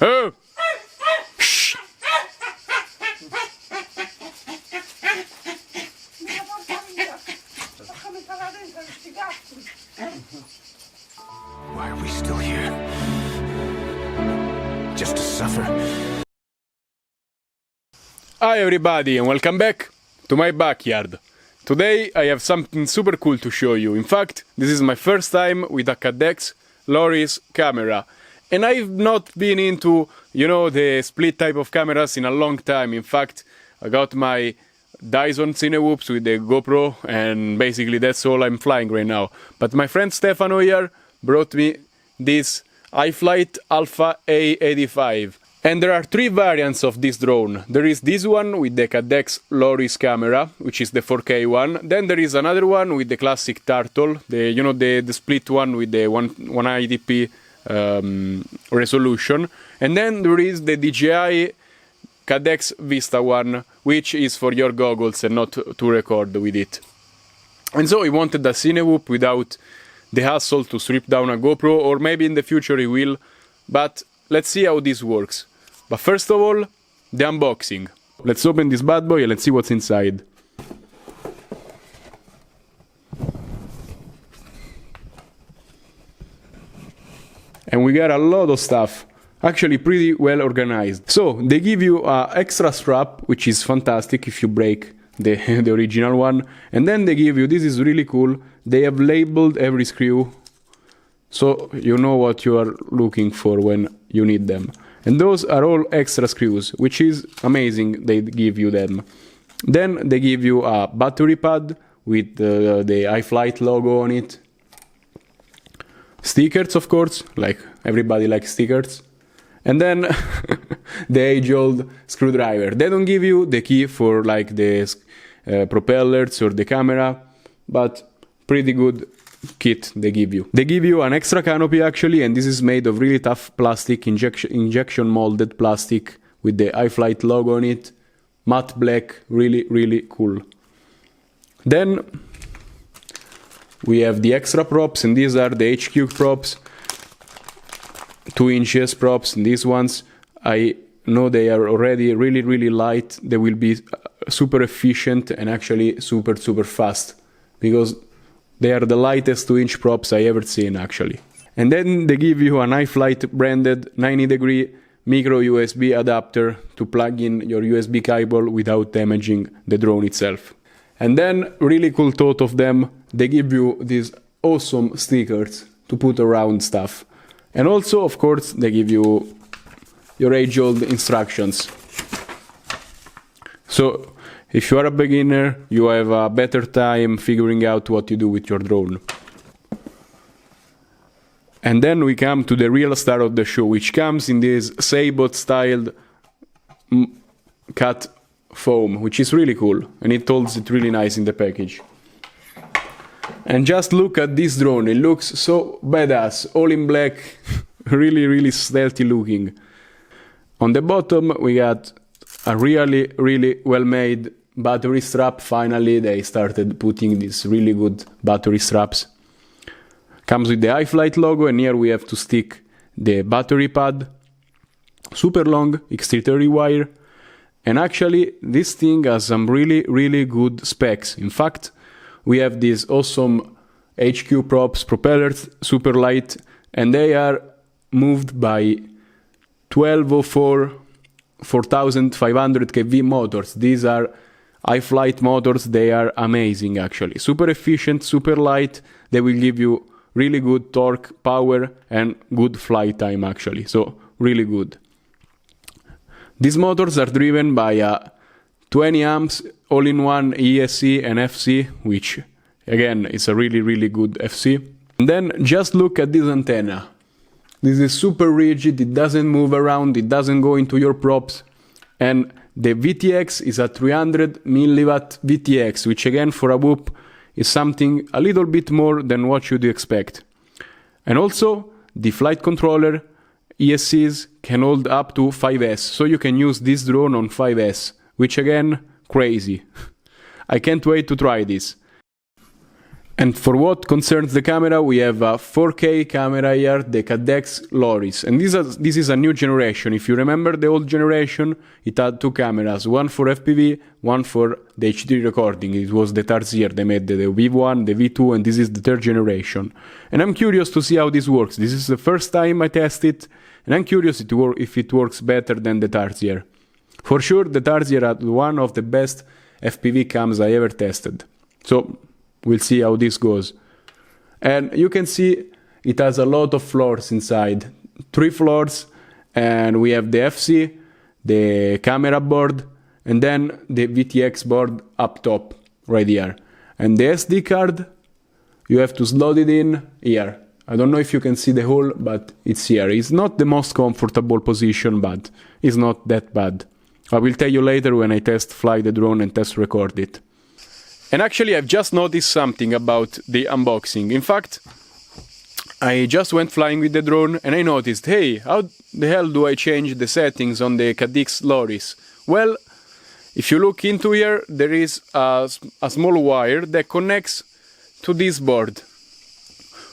Oh! Shh! Why are we still here? Just to suffer? Hi everybody and welcome back to my backyard. Today I have something super cool to show you. In fact, this is my first time with a Caddx Loris camera. And I've not been into, the split type of cameras in a long time. In fact, I got my Dison Cinewhoops with the GoPro and basically that's all I'm flying right now. But my friend Stefano here brought me this Iflight Alpha A85. And there are three variants of this drone. There is this one with the Caddx Loris camera, which is the 4K one. Then there is another one with the classic turtle, the split one with the 180p resolution. And then there is the DJI Caddx Vista one, which is for your goggles and not to record with it. And so he wanted a Cinewhoop without the hassle to strip down a GoPro, or maybe in the future he will, but let's see how this works. But first of all, the unboxing. Let's open this bad boy and let's see what's inside. And we got a lot of stuff, actually pretty well organized. So, they give you an extra strap, which is fantastic if you break the original one. And then they give you, this is really cool, they have labeled every screw, so you know what you are looking for when you need them. And those are all extra screws, which is amazing they give you them. Then they give you a battery pad with the Iflight logo on it. Stickers, of course, like everybody likes stickers. And then the age-old screwdriver. They don't give you the key for like the propellers or the camera, but pretty good kit they give you. They give you an extra canopy actually, and this is made of really tough plastic, injection molded plastic with the Iflight logo on it. Matte black, really cool. Then we have the extra props, and these are the HQ props. 2 inches props, and these ones, I know they are already really light. They will be super efficient and actually super fast, because they are the lightest 2-inch props I ever seen actually. And then they give you an Iflight branded 90-degree micro USB adapter to plug in your USB cable without damaging the drone itself. And then, really cool thought of them, they give you these awesome stickers to put around stuff. And also, of course, they give you your age-old instructions. So, if you are a beginner, you have a better time figuring out what you do with your drone. And then we come to the real star of the show, which comes in this Sabot-styled cut foam, which is really cool, and it holds it really nice in the package. And just look at this drone, it looks so badass, all in black, really stealthy looking. On the bottom we got a really well made battery strap. Finally they started putting these really good battery straps. Comes with the Iflight logo, and here we have to stick the battery pad. Super long X330 wire. And actually this thing has some really good specs. In fact, we have these awesome HQ props, propellers, super light, and they are moved by 1204 4500 kV motors. These are Iflight motors, they are amazing actually. Super efficient, super light, they will give you really good torque, power, and good flight time actually, so really good. These motors are driven by a 20 amps all-in-one ESC and FC, which again is a really good FC. And then just look at this antenna. This is super rigid, it doesn't move around, it doesn't go into your props. And the VTX is a 300 milliwatt VTX, which again for a whoop is something a little bit more than what you'd expect. And also the flight controller ESCs can hold up to 5S, so you can use this drone on 5S, which again, crazy. I can't wait to try this. And for what concerns the camera, we have a 4K camera here, the Caddx Loris. And this is a new generation. If you remember the old generation, it had two cameras, one for FPV, one for the HD recording. It was the third year. They made the V1, the V2, and this is the third generation. And I'm curious to see how this works. This is the first time I test it, and I'm curious if it works better than the third year. For sure, the third year had one of the best FPV cams I ever tested. So we'll see how this goes. And you can see it has a lot of floors inside. 3 floors, and we have the FC, the camera board, and then the VTX board up top, right here. And the SD card, you have to slot it in here. I don't know if you can see the hole, but it's here. It's not the most comfortable position, but it's not that bad. I will tell you later when I fly the drone and test record it. And actually, I've just noticed something about the unboxing. In fact, I just went flying with the drone and I noticed, hey, how the hell do I change the settings on the Caddx Loris? Well, if you look into here, there is a small wire that connects to this board,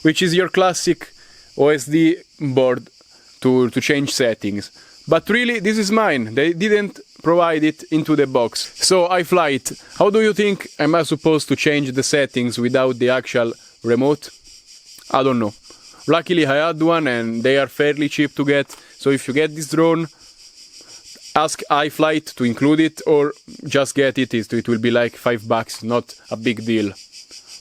which is your classic OSD board to change settings. But really, this is mine. They didn't provide it into the box. So Iflight, how do you think am I supposed to change the settings without the actual remote? I don't know. Luckily I had one and they are fairly cheap to get. So if you get this drone, ask Iflight to include it or just get it. It will be like $5, not a big deal.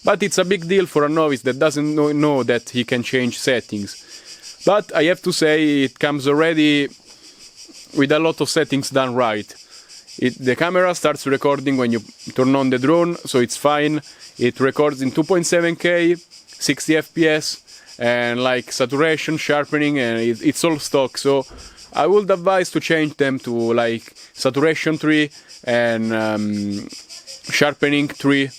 But it's a big deal for a novice that doesn't know that he can change settings. But I have to say it comes already with a lot of settings done right. The camera starts recording when you turn on the drone, so it's fine. It records in 2.7K, 60 FPS, and like saturation, sharpening, and it's all stock. So I would advise to change them to like saturation 3 and sharpening 3,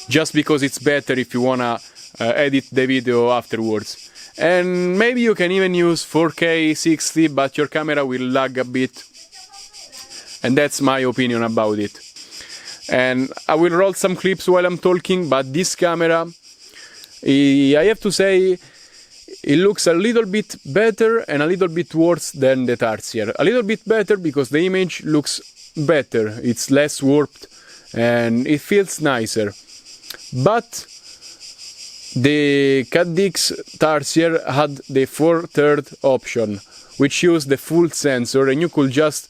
just because it's better if you wanna edit the video afterwards. And maybe you can even use 4K 60, but your camera will lag a bit. And that's my opinion about it. And I will roll some clips while I'm talking, but this camera, I have to say, it looks a little bit better and a little bit worse than the Tarsier. A little bit better because the image looks better, it's less warped, and it feels nicer. But the Caddx Tarsier had the 4/3 option, which used the full sensor, and you could just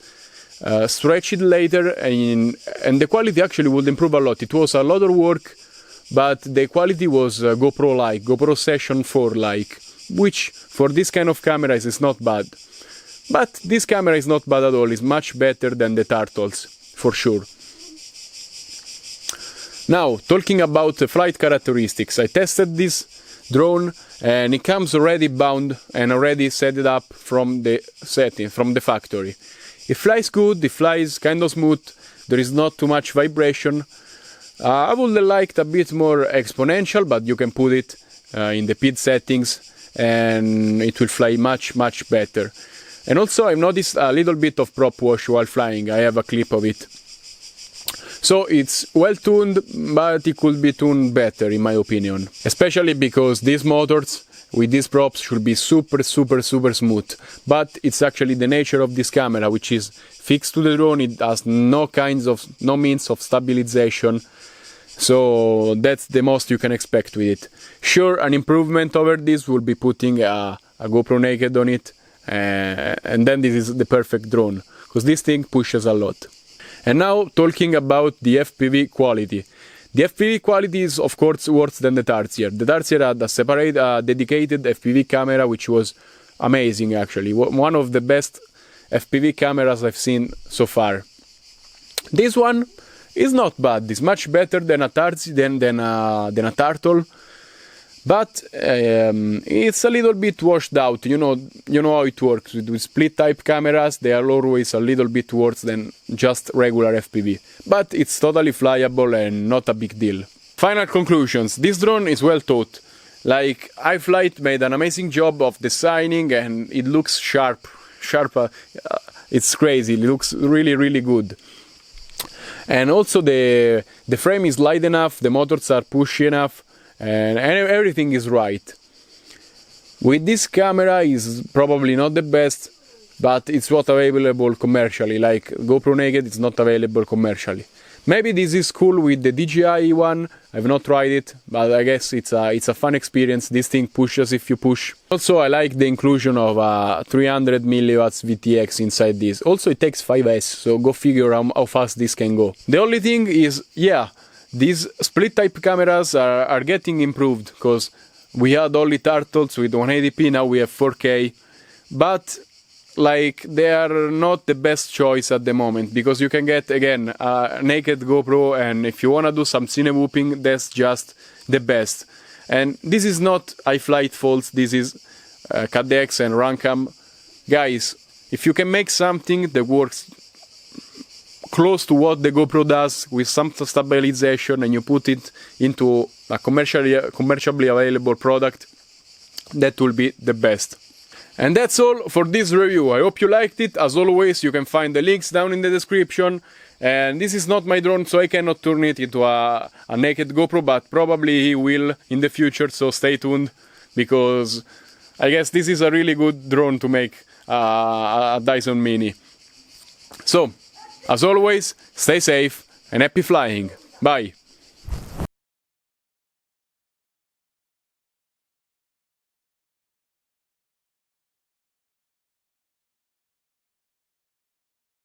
stretch it later, and the quality actually would improve a lot. It was a lot of work, but the quality was GoPro-like, GoPro Session 4-like, which for this kind of cameras is not bad. But this camera is not bad at all, it's much better than the Turtles, for sure. Now, talking about the flight characteristics, I tested this drone and it comes already bound and already set it up from the setting, from the factory. It flies good, it flies kind of smooth, there is not too much vibration. I would have liked a bit more exponential, but you can put it in the PID settings and it will fly much, much better. And also I've noticed a little bit of prop wash while flying, I have a clip of it. So it's well tuned, but it could be tuned better in my opinion. Especially because these motors with these props should be super smooth. But it's actually the nature of this camera, which is fixed to the drone. It has no means of stabilization. So that's the most you can expect with it. Sure, an improvement over this will be putting a GoPro Naked on it. And then this is the perfect drone, because this thing pushes a lot. And now talking about the FPV quality. The FPV quality is of course worse than the Tarsier. The Tarsier had a separate dedicated FPV camera, which was amazing actually. One of the best FPV cameras I've seen so far. This one is not bad. It's much better than a Tarsier, than a Turtle. But it's a little bit washed out. You know how it works with split type cameras. They are always a little bit worse than just regular FPV. But it's totally flyable and not a big deal. Final conclusions. This drone is well taught. Like, Iflight made an amazing job of designing and it looks sharp. It's crazy. It looks really good. And also the frame is light enough. The motors are pushy enough. and everything is right. With this camera is probably not the best, but it's what available commercially. Like GoPro Naked, it's not available commercially. Maybe this is cool with the DJI one. I've not tried it, but I guess it's a fun experience. This thing pushes if you push. Also, I like the inclusion of a 300 milliwatts VTX inside this. Also, it takes 5S, so go figure out how fast this can go. The only thing is, yeah, these split type cameras are getting improved, because we had only turtles with 180p, now we have 4K, but like they are not the best choice at the moment, because you can get again a naked GoPro, and if you want to do some cine whooping, that's just the best. And this is not Iflight fault, this is Caddx and Runcam. Guys, if you can make something that works close to what the GoPro does with some stabilization, and you put it into a commercially available product, that will be the best. And that's all for this review. I hope you liked it. As always, you can find the links down in the description. And this is not my drone, so I cannot turn it into a naked GoPro, but probably he will in the future, so stay tuned, because I guess this is a really good drone to make a Dison Mini. So, as always, stay safe and happy flying. Bye!